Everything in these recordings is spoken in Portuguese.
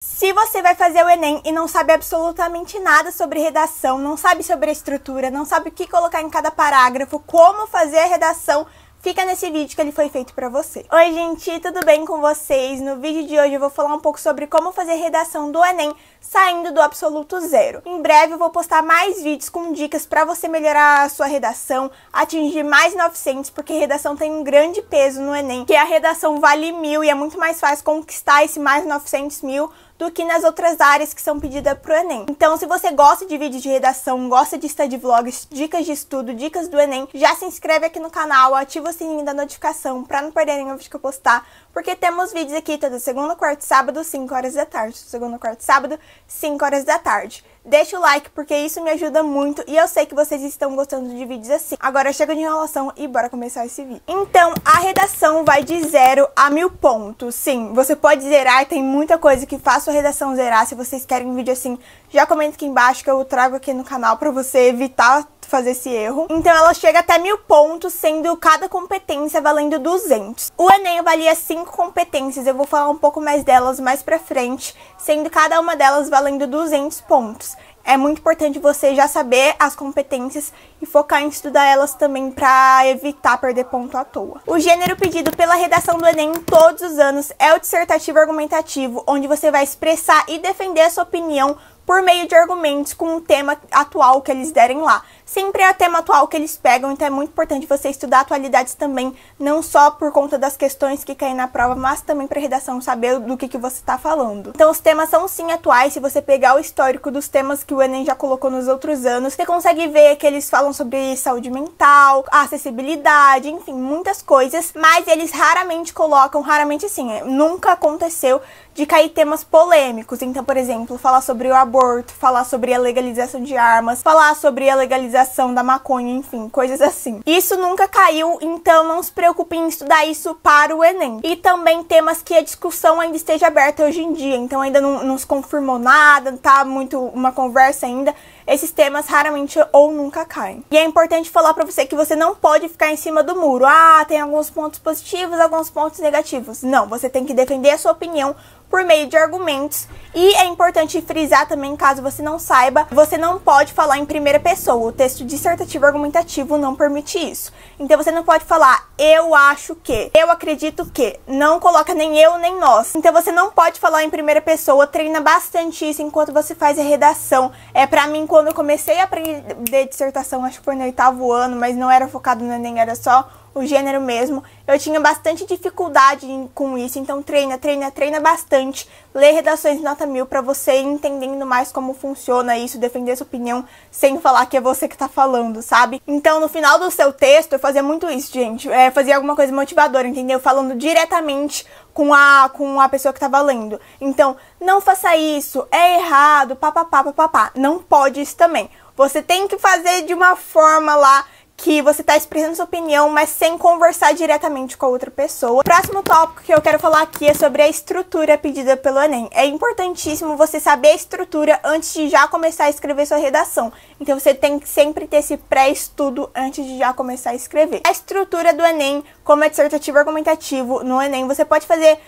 Se você vai fazer o Enem e não sabe absolutamente nada sobre redação, não sabe sobre a estrutura, não sabe o que colocar em cada parágrafo, como fazer a redação, fica nesse vídeo que ele foi feito pra você. Oi gente, tudo bem com vocês? No vídeo de hoje eu vou falar um pouco sobre como fazer redação do Enem saindo do absoluto zero. Em breve eu vou postar mais vídeos com dicas pra você melhorar a sua redação, atingir mais 900, porque redação tem um grande peso no Enem, que a redação vale 1000 e é muito mais fácil conquistar esse mais 900 mil do que nas outras áreas que são pedidas pro Enem. Então, se você gosta de vídeos de redação, gosta de study vlogs, dicas de estudo, dicas do Enem, já se inscreve aqui no canal, ativa o sininho da notificação pra não perder nenhum vídeo que eu postar, porque temos vídeos aqui toda segunda, quarta e sábado, 5 horas da tarde. Segunda, quarta e sábado, 5 horas da tarde. Deixa o like, porque isso me ajuda muito e eu sei que vocês estão gostando de vídeos assim. Agora chega de enrolação e bora começar esse vídeo. Então, a redação vai de 0 a 1000 pontos. Sim, você pode zerar, tem muita coisa que faz sua redação zerar. Se vocês querem um vídeo assim, já comenta aqui embaixo que eu trago aqui no canal pra você evitar fazer esse erro. Então ela chega até 1000 pontos, sendo cada competência valendo 200. O Enem avalia 5 competências, eu vou falar um pouco mais delas mais pra frente, sendo cada uma delas valendo 200 pontos. É muito importante você já saber as competências e focar em estudar elas também para evitar perder ponto à toa. O gênero pedido pela redação do Enem todos os anos é o dissertativo argumentativo, onde você vai expressar e defender a sua opinião por meio de argumentos com o tema atual que eles derem lá. Sempre é o tema atual que eles pegam, então é muito importante você estudar atualidades também, não só por conta das questões que caem na prova, mas também para redação saber do que você está falando. Então os temas são sim atuais, se você pegar o histórico dos temas que o Enem já colocou nos outros anos, você consegue ver que eles falam sobre saúde mental, acessibilidade, enfim, muitas coisas, mas eles raramente colocam, raramente assim, nunca aconteceu de cair temas polêmicos. Então, por exemplo, falar sobre o aborto, falar sobre a legalização de armas, falar sobre a legalização da maconha, enfim, coisas assim. Isso nunca caiu, então não se preocupe em estudar isso para o Enem. E também temas que a discussão ainda esteja aberta hoje em dia, então ainda não se confirmou nada, tá muito uma conversa ainda. Esses temas raramente ou nunca caem. E é importante falar pra você que você não pode ficar em cima do muro. Ah, tem alguns pontos positivos, alguns pontos negativos. Não, você tem que defender a sua opinião por meio de argumentos. E é importante frisar também, caso você não saiba, você não pode falar em primeira pessoa. O texto dissertativo argumentativo não permite isso. Então você não pode falar eu acho que, eu acredito que. Não coloca nem eu nem nós. Então você não pode falar em primeira pessoa. Treina bastante isso enquanto você faz a redação. Pra mim, quando eu comecei a aprender dissertação, acho que foi no 8º ano, mas não era focado no Enem, era só o gênero mesmo, eu tinha bastante dificuldade com isso, então treina bastante, lê redações nota 1000 pra você ir entendendo mais como funciona isso, defender sua opinião sem falar que é você que tá falando, sabe? Então no final do seu texto, eu fazia muito isso, gente, fazia alguma coisa motivadora, entendeu? Falando diretamente com a pessoa que tava lendo. Então, não faça isso, é errado, papapá, não pode isso também. Você tem que fazer de uma forma lá que você tá expressando sua opinião, mas sem conversar diretamente com a outra pessoa. O próximo tópico que eu quero falar aqui é sobre a estrutura pedida pelo Enem. É importantíssimo você saber a estrutura antes de já começar a escrever sua redação. Então você tem que sempre ter esse pré-estudo antes de já começar a escrever. A estrutura do Enem, como é dissertativo argumentativo, no Enem você pode fazer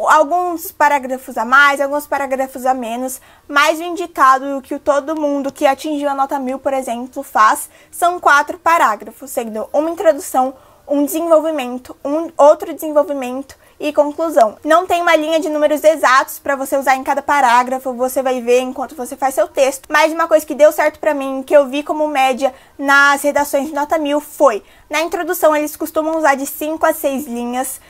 alguns parágrafos a mais, alguns parágrafos a menos, mas o indicado que todo mundo que atingiu a nota 1000, por exemplo, faz, são 4 parágrafos, sendo uma introdução, um desenvolvimento, outro desenvolvimento e conclusão. Não tem uma linha de números exatos para você usar em cada parágrafo, você vai ver enquanto você faz seu texto, mas uma coisa que deu certo para mim, que eu vi como média nas redações de nota 1000 foi, na introdução eles costumam usar de 5 a 6 linhas,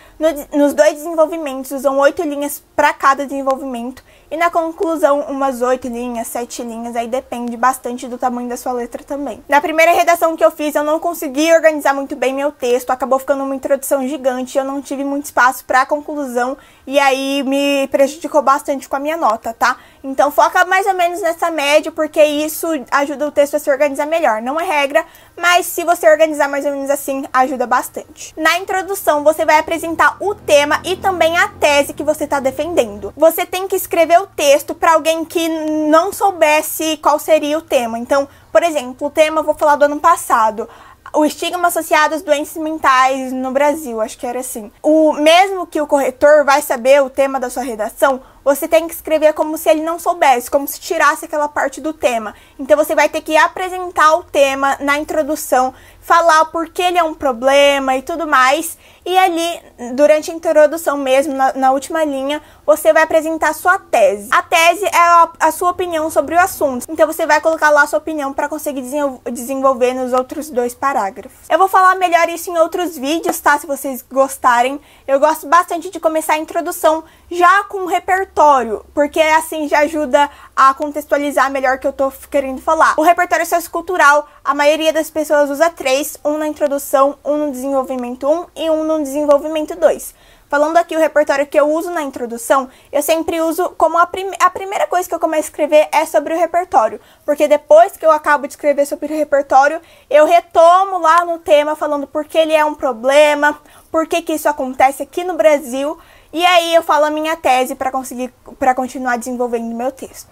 nos 2 desenvolvimentos usam 8 linhas para cada desenvolvimento, e na conclusão umas 8 linhas, 7 linhas, aí depende bastante do tamanho da sua letra também. Na primeira redação que eu fiz, eu não consegui organizar muito bem meu texto, acabou ficando uma introdução gigante, eu não tive muito espaço para a conclusão, e aí me prejudicou bastante com a minha nota, tá? Então foca mais ou menos nessa média, porque isso ajuda o texto a se organizar melhor. Não é regra, mas se você organizar mais ou menos assim, ajuda bastante. Na introdução, você vai apresentar o tema e também a tese que você está defendendo. Você tem que escrever o texto para alguém que não soubesse qual seria o tema. Então, por exemplo, o tema eu vou falar do ano passado. o estigma associado às doenças mentais no Brasil, acho que era assim. Mesmo que o corretor vai saber o tema da sua redação, você tem que escrever como se ele não soubesse, como se tirasse aquela parte do tema. Então você vai ter que apresentar o tema na introdução, falar por que ele é um problema e tudo mais. E ali, durante a introdução mesmo, na última linha, você vai apresentar a sua tese. A tese é a sua opinião sobre o assunto. Então você vai colocar lá a sua opinião para conseguir desenvolver nos outros 2 parágrafos. Eu vou falar melhor isso em outros vídeos, tá? Se vocês gostarem. Eu gosto bastante de começar a introdução já com o repertório, porque assim já ajuda a contextualizar melhor o que eu tô querendo falar. O repertório sociocultural, a maioria das pessoas usa 3, um na introdução, um no desenvolvimento 1 e um no desenvolvimento 2. Falando aqui o repertório que eu uso na introdução, eu sempre uso como a primeira coisa que eu começo a escrever é sobre o repertório. Porque depois que eu acabo de escrever sobre o repertório, eu retomo lá no tema falando por que ele é um problema, por que isso acontece aqui no Brasil. E aí eu falo a minha tese para continuar desenvolvendo meu texto.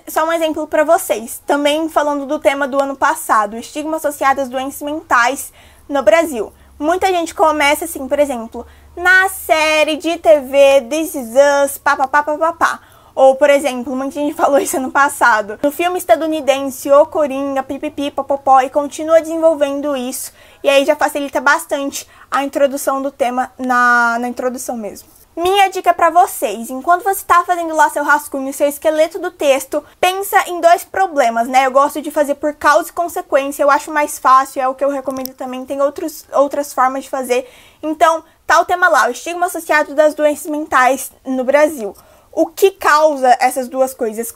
Só um exemplo para vocês. Também falando do tema do ano passado, estigma associado às doenças mentais no Brasil. Muita gente começa assim, por exemplo, na série de TV This Is Us, papapá. Ou, por exemplo, muita gente falou isso ano passado, no filme estadunidense O Coringa, pipipi, popopó, e continua desenvolvendo isso. E aí já facilita bastante a introdução do tema na introdução mesmo. Minha dica pra vocês, enquanto você tá fazendo lá seu rascunho, seu esqueleto do texto, pensa em 2 problemas, né? Eu gosto de fazer por causa e consequência, eu acho mais fácil, é o que eu recomendo também, tem outras formas de fazer. Então, tá o tema lá, o estigma associado das doenças mentais no Brasil. O que causa essas 2 coisas?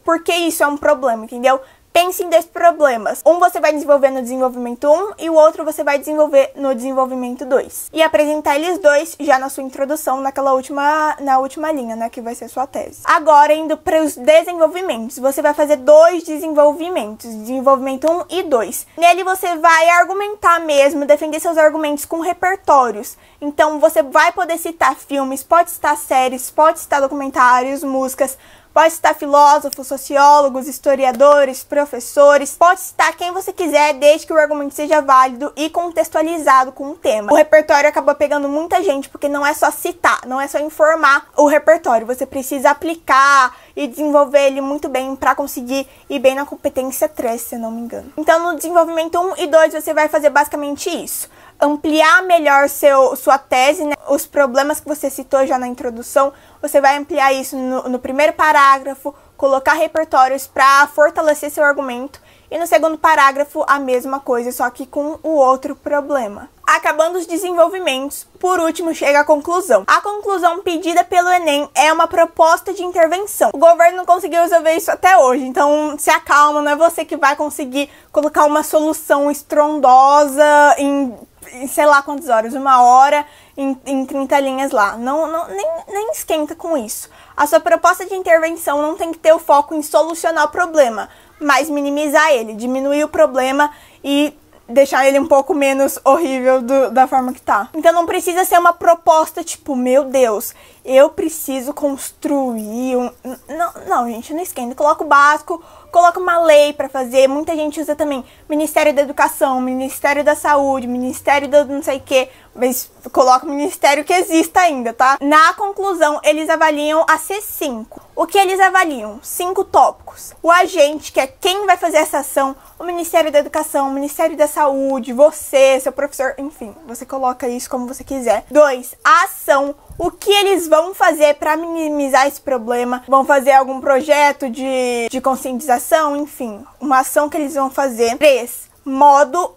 Por que isso é um problema, entendeu? Pense em 2 problemas. Um você vai desenvolver no desenvolvimento 1 e o outro você vai desenvolver no desenvolvimento 2. E apresentar eles 2 já na sua introdução, na última linha, né, que vai ser sua tese. Agora, indo para os desenvolvimentos. Você vai fazer 2 desenvolvimentos, desenvolvimento 1 e 2. Nele você vai argumentar mesmo, defender seus argumentos com repertórios. Então você vai poder citar filmes, pode citar séries, pode citar documentários, músicas, pode citar filósofos, sociólogos, historiadores, professores, pode citar quem você quiser, desde que o argumento seja válido e contextualizado com o tema. O repertório acaba pegando muita gente, porque não é só citar, não é só informar o repertório, você precisa aplicar e desenvolver ele muito bem para conseguir ir bem na competência 3, se eu não me engano. Então, no desenvolvimento 1 e 2, você vai fazer basicamente isso. Ampliar melhor sua tese, né? Os problemas que você citou já na introdução, você vai ampliar isso no primeiro parágrafo, colocar repertórios para fortalecer seu argumento, e no segundo parágrafo a mesma coisa, só que com o outro problema. Acabando os desenvolvimentos, por último chega a conclusão. A conclusão pedida pelo Enem é uma proposta de intervenção. O governo não conseguiu resolver isso até hoje, então se acalma, não é você que vai conseguir colocar uma solução estrondosa em sei lá quantas horas, 1 hora, em 30 linhas lá. Nem esquenta com isso. A sua proposta de intervenção não tem que ter o foco em solucionar o problema, mas minimizar ele, diminuir o problema e deixar ele um pouco menos horrível da forma que tá. Então não precisa ser uma proposta tipo, meu Deus, eu preciso construir um... Não, gente, não esquenta. Coloca o básico, coloca uma lei pra fazer. Muita gente usa também Ministério da Educação, Ministério da Saúde, Ministério do não sei o que, mas coloca o ministério que exista ainda, tá? Na conclusão, eles avaliam a C5. O que eles avaliam? 5 tópicos. O agente, que é quem vai fazer essa ação, o Ministério da Educação, o Ministério da Saúde, você, seu professor, enfim, você coloca isso como você quiser. 2, a ação. O que eles vão fazer para minimizar esse problema? Vão fazer algum projeto de conscientização? Enfim, uma ação que eles vão fazer. 3,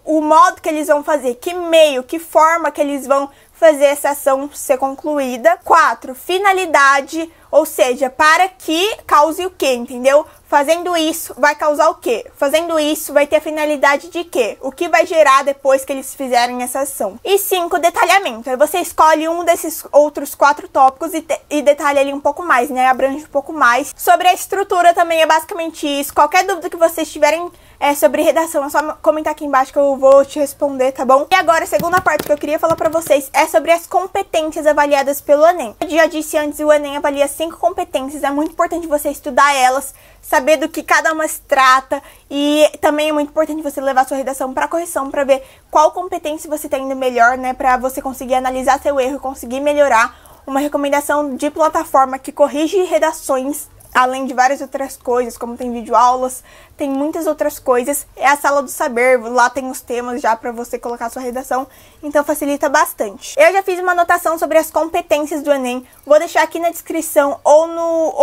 o modo que eles vão fazer, que meio, que forma que eles vão fazer essa ação ser concluída. 4, finalidade, ou seja, para que cause o quê, entendeu? Fazendo isso, vai causar o quê? Fazendo isso, vai ter a finalidade de quê? O que vai gerar depois que eles fizerem essa ação? E 5, detalhamento. Aí você escolhe um desses outros 4 tópicos e detalha ele um pouco mais, né? Abrange um pouco mais. Sobre a estrutura também é basicamente isso. Qualquer dúvida que vocês tiverem sobre redação, é só comentar aqui embaixo que eu vou te responder, tá bom? E agora, a segunda parte que eu queria falar pra vocês é sobre as competências avaliadas pelo Enem. Eu já disse antes, o Enem avalia 5 competências. É muito importante você estudar elas, saber do que cada uma se trata, e também é muito importante você levar sua redação para correção para ver qual competência você está indo melhor, né, para você conseguir analisar seu erro e conseguir melhorar. uma recomendação de plataforma que corrige redações, além de várias outras coisas, como tem videoaulas, tem muitas outras coisas. É a Sala do Saber, lá tem os temas já para você colocar a sua redação, então facilita bastante. Eu já fiz uma anotação sobre as competências do Enem, vou deixar aqui na descrição ou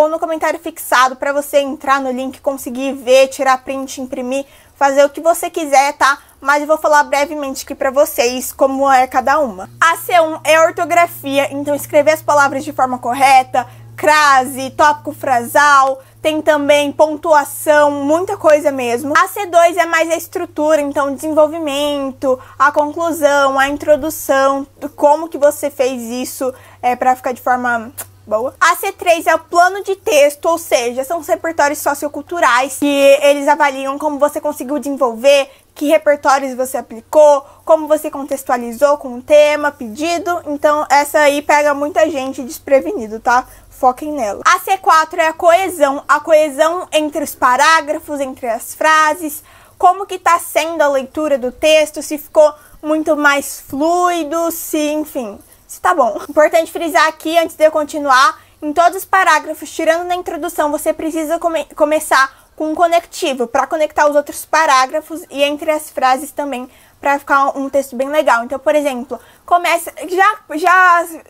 no comentário fixado para você entrar no link, conseguir ver, tirar print, imprimir, fazer o que você quiser, tá? Mas eu vou falar brevemente aqui pra vocês como é cada uma. A C1 é ortografia, então escrever as palavras de forma correta, crase, tópico frasal, tem também pontuação, muita coisa mesmo. A C2 é mais a estrutura, então desenvolvimento, a conclusão, a introdução, como que você fez isso pra ficar de forma boa. A C3 é o plano de texto, ou seja, são os repertórios socioculturais que eles avaliam como você conseguiu desenvolver, que repertórios você aplicou, como você contextualizou com o tema, pedido. Então essa aí pega muita gente desprevenido, tá? Foquem nela. A C4 é a coesão entre os parágrafos, entre as frases, como que tá sendo a leitura do texto, se ficou muito mais fluido, se, enfim, se tá bom. Importante frisar aqui, antes de eu continuar, em todos os parágrafos, tirando na introdução, você precisa começar com um conectivo, para conectar os outros parágrafos e entre as frases também, para ficar um texto bem legal. Então, por exemplo, começa,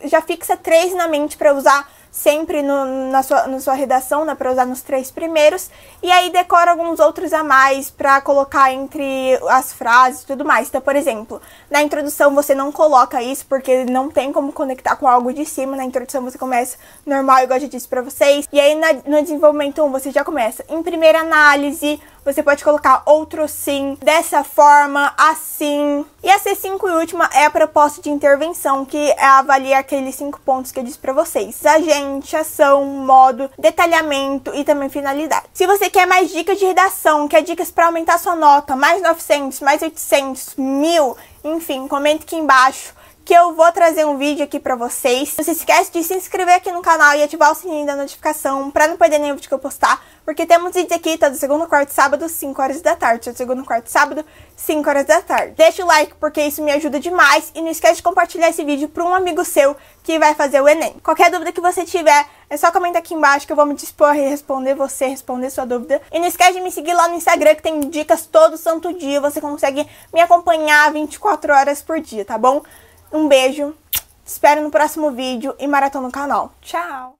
já fixa 3 na mente para usar sempre na sua redação, né, para usar nos 3 primeiros, e aí decora alguns outros a mais para colocar entre as frases e tudo mais. Então, por exemplo, na introdução você não coloca isso, porque não tem como conectar com algo de cima. Na introdução você começa normal, igual eu já disse para vocês, e aí no desenvolvimento 1 você já começa em primeira análise, você pode colocar outro sim, dessa forma, assim. E a C5 e última é a proposta de intervenção, que avalia aqueles 5 pontos que eu disse pra vocês: agente, ação, modo, detalhamento e também finalidade. Se você quer mais dicas de redação, quer dicas para aumentar sua nota, mais 900, mais 800, 1000, enfim, comente aqui embaixo que eu vou trazer um vídeo aqui pra vocês. Não se esquece de se inscrever aqui no canal e ativar o sininho da notificação pra não perder nenhum vídeo que eu postar, porque temos vídeos aqui todo segunda, quarta e sábado, 5 horas da tarde. Todo segunda, quarta e sábado, 5 horas da tarde. Deixa o like, porque isso me ajuda demais, e não esquece de compartilhar esse vídeo pra um amigo seu que vai fazer o Enem. Qualquer dúvida que você tiver, é só comentar aqui embaixo que eu vou me dispor a responder sua dúvida. E não esquece de me seguir lá no Instagram, que tem dicas todo santo dia. Você consegue me acompanhar 24 horas por dia, tá bom? Um beijo, te espero no próximo vídeo e maratona no canal. Tchau!